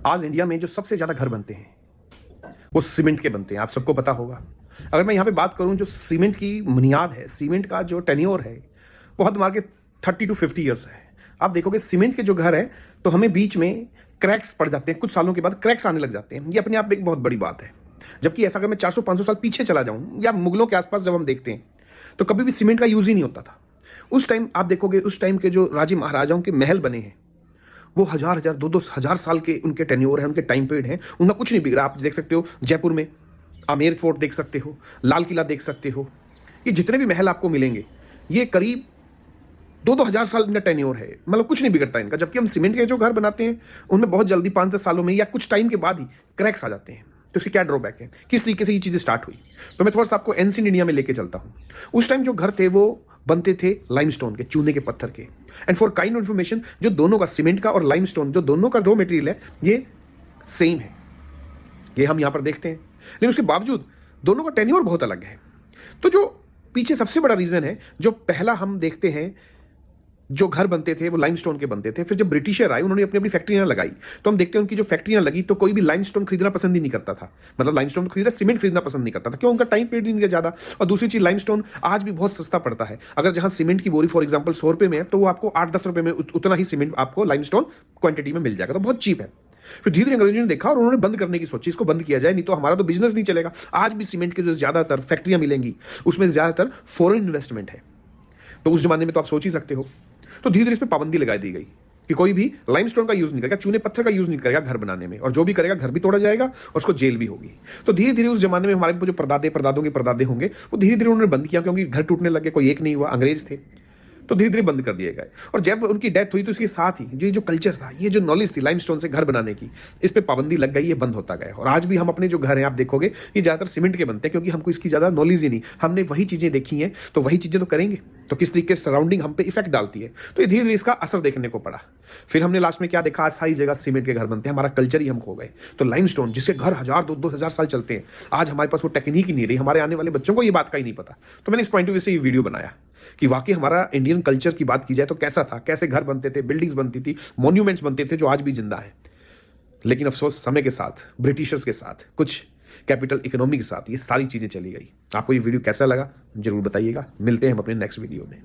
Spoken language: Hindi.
आज इंडिया में जो सबसे ज़्यादा घर बनते हैं वो सीमेंट के बनते हैं, आप सबको पता होगा। अगर मैं यहाँ पे बात करूँ जो सीमेंट की बुनियाद है, सीमेंट का जो टेन्योर है वो हद मार के 30 to 50 ईयर्स है। आप देखोगे सीमेंट के जो घर है तो हमें बीच में क्रैक्स पड़ जाते हैं, कुछ सालों के बाद क्रैक्स आने लग जाते हैं। ये अपने आप में एक बहुत बड़ी बात है। जबकि ऐसा अगर मैं 400-500 साल पीछे चला जाऊं या मुगलों के आसपास जब हम देखते हैं तो कभी भी सीमेंट का यूज ही नहीं होता था। उस टाइम आप देखोगे उस टाइम के जो राजे महाराजाओं के महल बने हैं वो हजार हजार 2-2 हजार साल के उनके टेन्योर है, उनके टाइम पीरियड है, उनका कुछ नहीं बिगड़ा। आप देख सकते हो जयपुर में आमेर फोर्ट देख सकते हो, लाल किला देख सकते हो, ये जितने भी महल आपको मिलेंगे ये करीब 2-2 हजार साल इनका टेन्योर है, मतलब कुछ नहीं बिगड़ता इनका। जबकि हम सीमेंट के जो घर बनाते हैं उनमें बहुत जल्दी 5-10 सालों में या कुछ टाइम के बाद ही क्रैक्स आ जाते हैं। तो इसकी क्या ड्रॉबैक है, किस तरीके से ये चीज़ें स्टार्ट हुई, तो मैं थोड़ा सा आपको एंशिएंट इंडिया में लेके चलता हूँ। उस टाइम जो घर थे वो बनते थे लाइमस्टोन के, चूने के पत्थर के। And for kind of information, जो दोनों का सीमेंट का और लाइमस्टोन जो दोनों का रॉ मटेरियल है ये सेम है, ये हम यहाँ पर देखते हैं। लेकिन उसके बावजूद दोनों का टेन्योर बहुत अलग है। तो जो पीछे सबसे बड़ा रीजन है, जो पहला हम देखते हैं जो घर बनते थे वो लाइमस्टोन के बनते थे। फिर जब ब्रिटिशर आए उन्होंने अपनी अपनी फैक्ट्रियां लगाई तो हम देखते हैं उनकी जो फैक्ट्रियां लगी तो कोई भी लाइमस्टोन खरीदना पसंद ही नहीं करता था। मतलब लाइमस्टोन खरीदा, सीमेंट खरीदना पसंद नहीं करता था, क्यों? उनका टाइम पीरियड नहीं ज्यादा। और दूसरी चीज, लाइमस्टोन आज भी बहुत सस्ता पड़ता है। अगर जहां सीमेंट की बोरी फॉर एग्जाम्पल 100 रुपए में है तो वो आपको 8-10 रुपए में उतना ही सीमेंट आपको लाइमस्टोन क्वांटिटी में मिल जाएगा, तो बहुत चीप है। फिर धीरे धीरे अंग्रेजों ने देखा और उन्होंने बंद करने की सोची, इसको बंद किया जाए, नहीं तो हमारा तो बिजनेस नहीं चलेगा। आज भी सीमेंट की जो ज्यादातर फैक्ट्रियां मिलेंगी उसमें ज्यादातर फॉरेन इन्वेस्टमेंट है, तो उस जमाने में तो आप सोच ही सकते हो। तो धीरे धीरे इस पर पाबंदी लगा दी गई कि कोई भी लाइमस्टोन का यूज नहीं करेगा, चूने पत्थर का यूज नहीं करेगा घर बनाने में, और जो भी करेगा घर भी तोड़ा जाएगा और उसको जेल भी होगी। तो धीरे धीरे उस जमाने में हमारे जो परदादों के परदादे होंगे वो धीरे धीरे उन्होंने बंद किया, क्योंकि घर टूटने लगे, कोई एक नहीं हुआ, अंग्रेज थे, तो धीरे धीरे बंद कर दिए गए। और जब उनकी डेथ हुई तो इसके साथ ही ये जो कल्चर था, ये जो नॉलेज थी लाइमस्टोन से घर बनाने की, इस पे पाबंदी लग गई, ये बंद होता गया। और आज भी हम अपने जो घर हैं आप देखोगे ये ज्यादातर सीमेंट के बनते हैं, क्योंकि हमको इसकी ज्यादा नॉलेज ही नहीं, हमने वही चीजें देखी हैं तो वही चीजें तो करेंगे। तो किस तरीके से सराउंडिंग हम पे इफेक्ट डालती है, तो ये धीरे धीरे इसका असर देखने को पड़ा। फिर हमने लास्ट में क्या देखा, आज सारी जगह सीमेंट के घर बनते हैं, हमारा कल्चर ही हम खो गए। तो लाइमस्टोन जिसके घर 1000-2000 साल चलते हैं, आज हमारे पास वो टेक्निक ही नहीं रही, हमारे आने वाले बच्चों को ये बात का ही नहीं पता। तो मैंने इस पॉइंट ऑफ व्यू से ये वीडियो बनाया कि वाकई हमारा इंडियन कल्चर की बात की जाए तो कैसा था, कैसे घर बनते थे, बिल्डिंग्स बनती थी, मॉन्यूमेंट्स बनते थे जो आज भी जिंदा है। लेकिन अफसोस समय के साथ, ब्रिटिशर्स के साथ, कुछ कैपिटल इकोनॉमी के साथ ये सारी चीजें चली गई। आपको ये वीडियो कैसा लगा जरूर बताइएगा। मिलते हैं हम अपने नेक्स्ट वीडियो में।